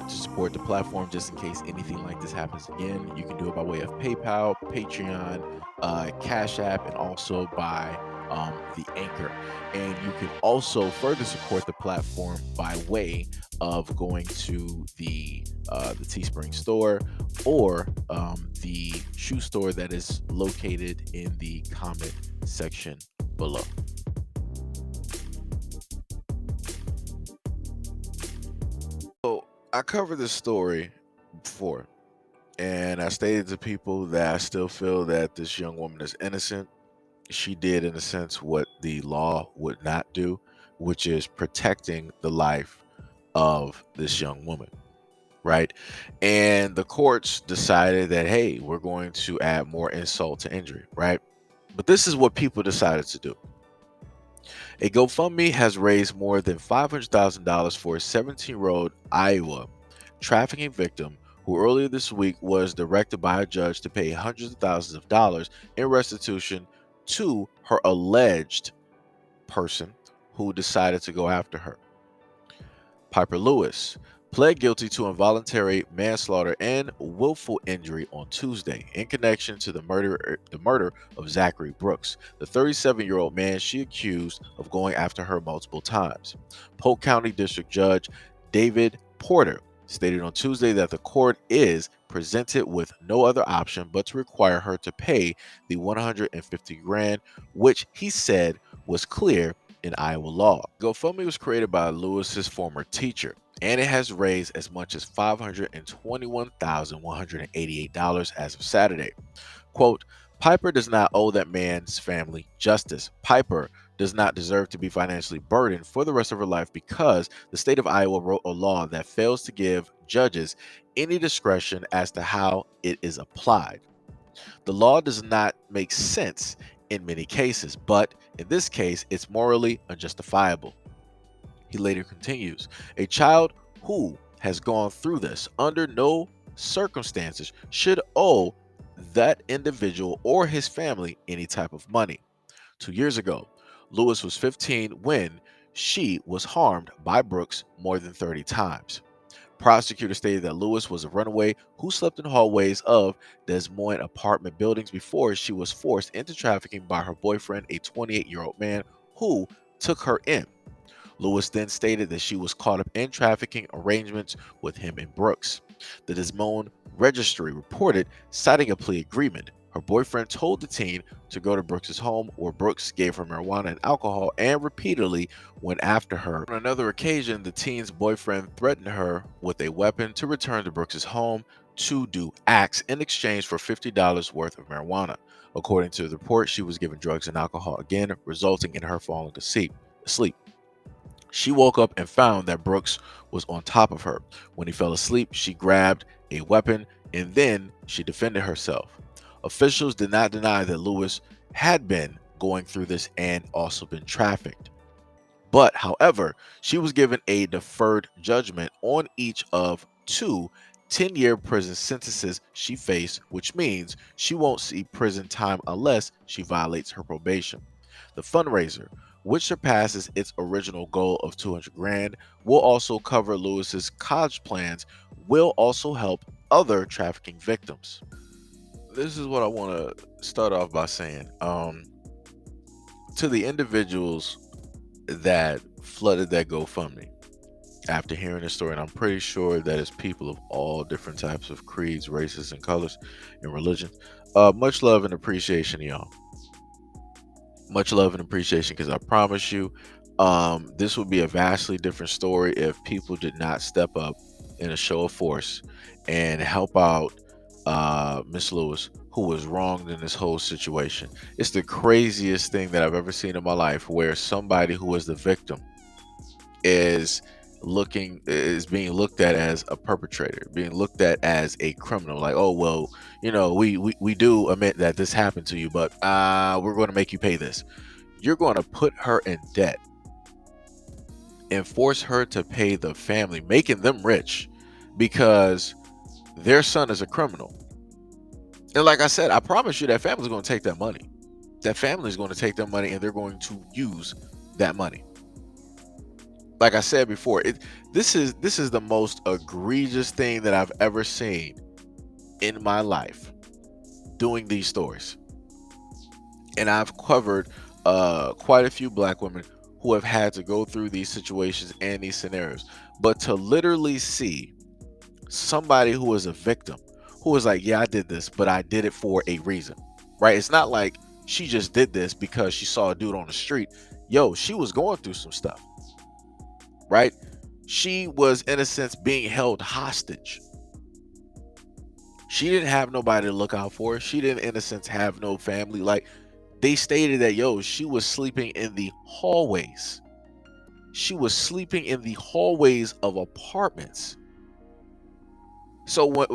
to support the platform just in case anything like this happens again, you can do it by way of PayPal, Patreon, Cash App, and also by the Anchor. And you can also further support the platform by way of going to the Teespring store or the shoe store that is located in the comment section below. So I covered this story before, and I stated to people that I still feel that this young woman is innocent. She did, in a sense, what the law would not do, which is protecting the life of this young woman, right? And the courts decided that, hey, we're going to add more insult to injury, right? But this is what people decided to do. A GoFundMe has raised more than $500,000 for a 17-year-old Iowa trafficking victim who earlier this week was directed by a judge to pay hundreds of thousands of dollars in restitution to her alleged person who decided to go after her. Pieper Lewis pled guilty to involuntary manslaughter and willful injury on Tuesday in connection to the murder of Zachary Brooks, the 37-year-old man she accused of going after her multiple times. Polk County District Judge David Porter stated on Tuesday that the court is presented with no other option but to require her to pay the 150 grand, which he said was clear in Iowa law. GoFundMe was created by Lewis's former teacher, and it has raised as much as $521,188 as of Saturday. Quote, Pieper does not owe that man's family justice. Pieper does not deserve to be financially burdened for the rest of her life because the state of Iowa wrote a law that fails to give judges any discretion as to how it is applied. The law does not make sense in many cases, but in this case, it's morally unjustifiable. He later continues, a child who has gone through this under no circumstances should owe that individual or his family any type of money. 2 years ago, Lewis was 15 when she was harmed by Brooks more than 30 times. Prosecutors stated that Lewis was a runaway who slept in hallways of Des Moines apartment buildings before she was forced into trafficking by her boyfriend, a 28-year-old man who took her in. Lewis then stated that she was caught up in trafficking arrangements with him and Brooks. The Des Moines Registry reported, citing a plea agreement. Her boyfriend told the teen to go to Brooks's home, where Brooks gave her marijuana and alcohol and repeatedly went after her. On another occasion, the teen's boyfriend threatened her with a weapon to return to Brooks's home to do acts in exchange for $50 worth of marijuana. According to the report, she was given drugs and alcohol again, resulting in her falling asleep. She woke up and found that Brooks was on top of her. When he fell asleep, she grabbed a weapon and then she defended herself. Officials did not deny that Lewis had been going through this and also been trafficked. But, however, she was given a deferred judgment on each of two 10-year prison sentences she faced, which means she won't see prison time unless she violates her probation. The fundraiser, which surpasses its original goal of 200 grand, will also cover Lewis's college plans, will also help other trafficking victims. This is what I want to start off by saying. To the individuals that flooded that GoFundMe after hearing the story, and I'm pretty sure that it's people of all different types of creeds, races, and colors and religions. Much love and appreciation, y'all. Much love and appreciation, because I promise you, this would be a vastly different story if people did not step up in a show of force and help out Miss Lewis, who was wronged in this whole situation. It's the craziest thing that I've ever seen in my life, where somebody who was the victim is being looked at as a perpetrator, being looked at as a criminal. Like, oh well, we do admit that this happened to you, but we're going to make you pay this. You're going to put her in debt and force her to pay the family, making them rich because their son is a criminal. And like I said, I promise you that family's going to take that money. That family is going to take that money and they're going to use that money. Like I said before, this is the most egregious thing that I've ever seen in my life doing these stories. And I've covered quite a few black women who have had to go through these situations and these scenarios. But to literally see somebody who is a victim who is like, yeah, I did this, but I did it for a reason, right? It's not like she just did this because she saw a dude on the street. Yo, she was going through some stuff, right? She was, in a sense, being held hostage. She didn't have nobody to look out for her. She didn't, in a sense, have no family. Like, they stated that, yo, she was sleeping in the hallways. She was sleeping in the hallways of apartments. So what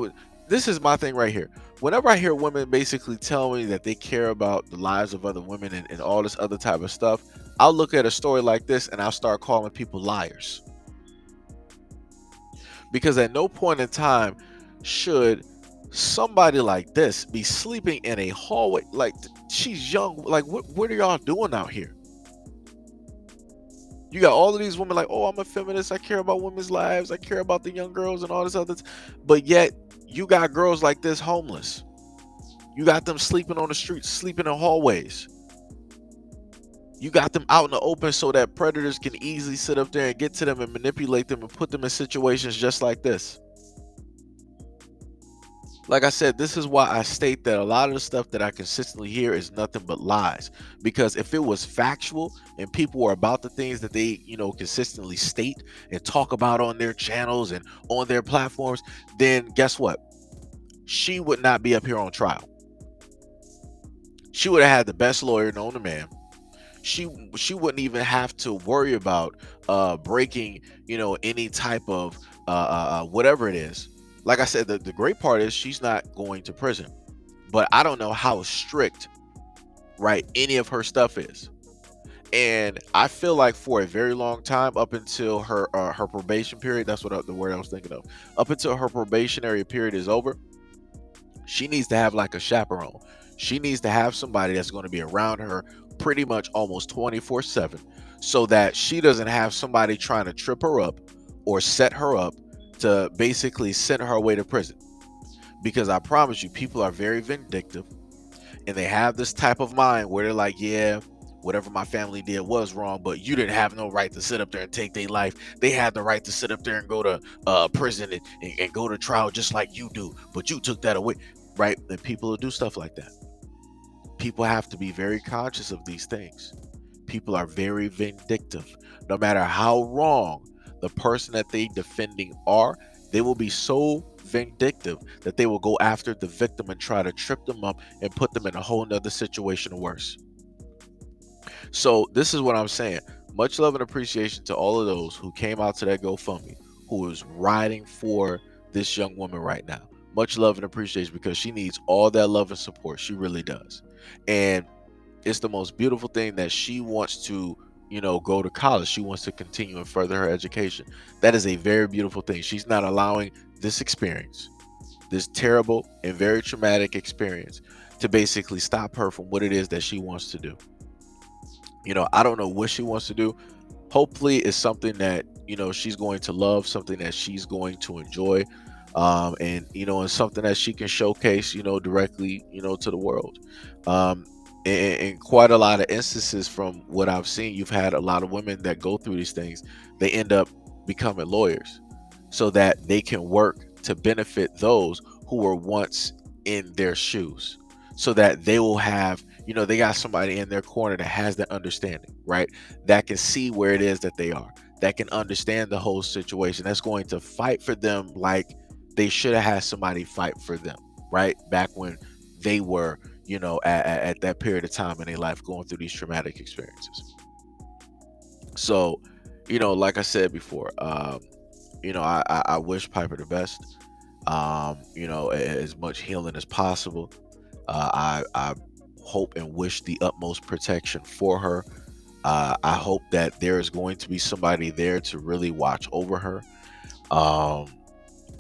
this is my thing right here. Whenever I hear women basically tell me that they care about the lives of other women and all this other type of stuff, I'll look at a story like this and I'll start calling people liars. Because at no point in time should somebody like this be sleeping in a hallway. Like, she's young. Like, what are y'all doing out here? You got all of these women like, oh, I'm a feminist. I care about women's lives. I care about the young girls and all this other. But yet, you got girls like this homeless. You got them sleeping on the streets, sleeping in hallways. You got them out in the open so that predators can easily sit up there and get to them and manipulate them and put them in situations just like this. Like I said, this is why I state that a lot of the stuff that I consistently hear is nothing but lies. Because if it was factual and people were about the things that they, consistently state and talk about on their channels and on their platforms, then guess what? She would not be up here on trial. She would have had the best lawyer known to man. She wouldn't even have to worry about breaking, any type of whatever it is. Like I said, the great part is she's not going to prison, but I don't know how strict, right, any of her stuff is. And I feel like for a very long time, up until her probation period, that's what the word I was thinking of. Up until her probationary period is over, she needs to have like a chaperone. She needs to have somebody that's going to be around her pretty much almost 24/7, so that she doesn't have somebody trying to trip her up or set her up to basically send her away to prison. Because I promise you, people are very vindictive and they have this type of mind where they're like, yeah, whatever my family did was wrong, but you didn't have no right to sit up there and take their life. They had the right to sit up there and go to prison and go to trial just like you do, but you took that away, right? And people will do stuff like that. People have to be very conscious of these things. People are very vindictive. No matter how wrong the person that they defending are, they will be so vindictive that they will go after the victim and try to trip them up and put them in a whole nother situation worse. So this is what I'm saying. Much love and appreciation to all of those who came out to that GoFundMe, who is riding for this young woman right now. Much love and appreciation, because she needs all that love and support. She really does. And it's the most beautiful thing that she wants to, go to college. She wants to continue and further her education. That is a very beautiful thing. She's not allowing this experience, this terrible and very traumatic experience, to basically stop her from what it is that she wants to do. I don't know what she wants to do. Hopefully it's something that, she's going to love, something that she's going to enjoy. And something that she can showcase, directly, to the world. In quite a lot of instances, from what I've seen, you've had a lot of women that go through these things. They end up becoming lawyers so that they can work to benefit those who were once in their shoes, so that they will have, they got somebody in their corner that has that understanding, right? That can see where it is that they are, that can understand the whole situation, that's going to fight for them like they should have had somebody fight for them, right? Back when they were, at that period of time in their life going through these traumatic experiences. So, like I said before, I wish Piper the best. As much healing as possible. I hope and wish the utmost protection for her. I hope that there is going to be somebody there to really watch over her.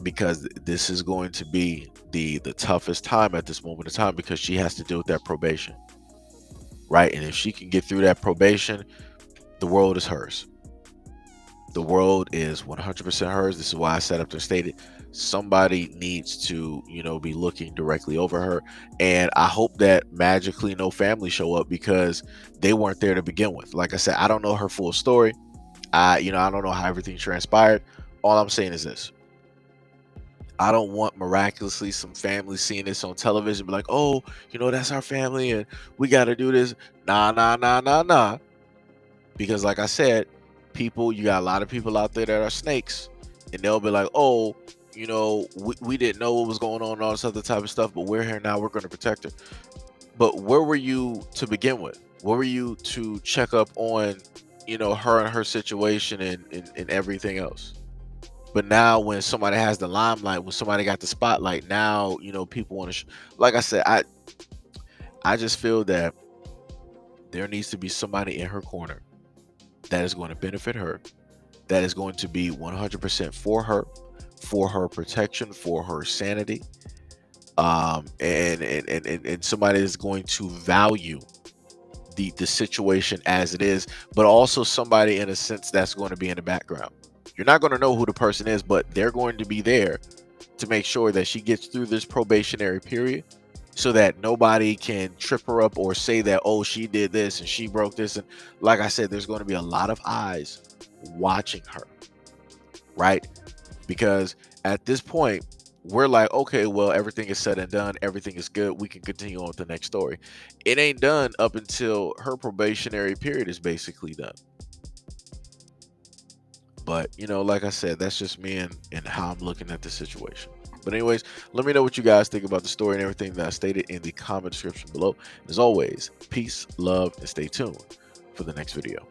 Because this is going to be the toughest time at this moment in time, because she has to deal with that probation, right? And if she can get through that probation, the world is hers. The world is 100% hers. This is why I set up there stated somebody needs to, be looking directly over her. And I hope that magically no family show up because they weren't there to begin with. Like I said, I don't know her full story. I don't know how everything transpired. All I'm saying is this. I don't want miraculously some family seeing this on television, be like, oh, that's our family and we got to do this. Nah, nah, nah, nah, nah. Because like I said, you got a lot of people out there that are snakes, and they'll be like, oh, we didn't know what was going on and all this other type of stuff, but we're here now, we're going to protect her. But where were you to begin with? Where were you to check up on, her and her situation and everything else? But now when somebody has the limelight, when somebody got the spotlight, now, people want to, like I said, I just feel that there needs to be somebody in her corner that is going to benefit her, that is going to be 100% for her protection, for her sanity, and somebody is going to value the situation as it is, but also somebody in a sense that's going to be in the background. You're not going to know who the person is, but they're going to be there to make sure that she gets through this probationary period so that nobody can trip her up or say that, oh, she did this and she broke this. And like I said, there's going to be a lot of eyes watching her, right? Because at this point, we're like, okay, well, everything is said and done. Everything is good. We can continue on with the next story. It ain't done up until her probationary period is basically done. But, like I said, that's just me and how I'm looking at the situation. But anyways, let me know what you guys think about the story and everything that I stated in the comment description below. As always, peace, love, and stay tuned for the next video.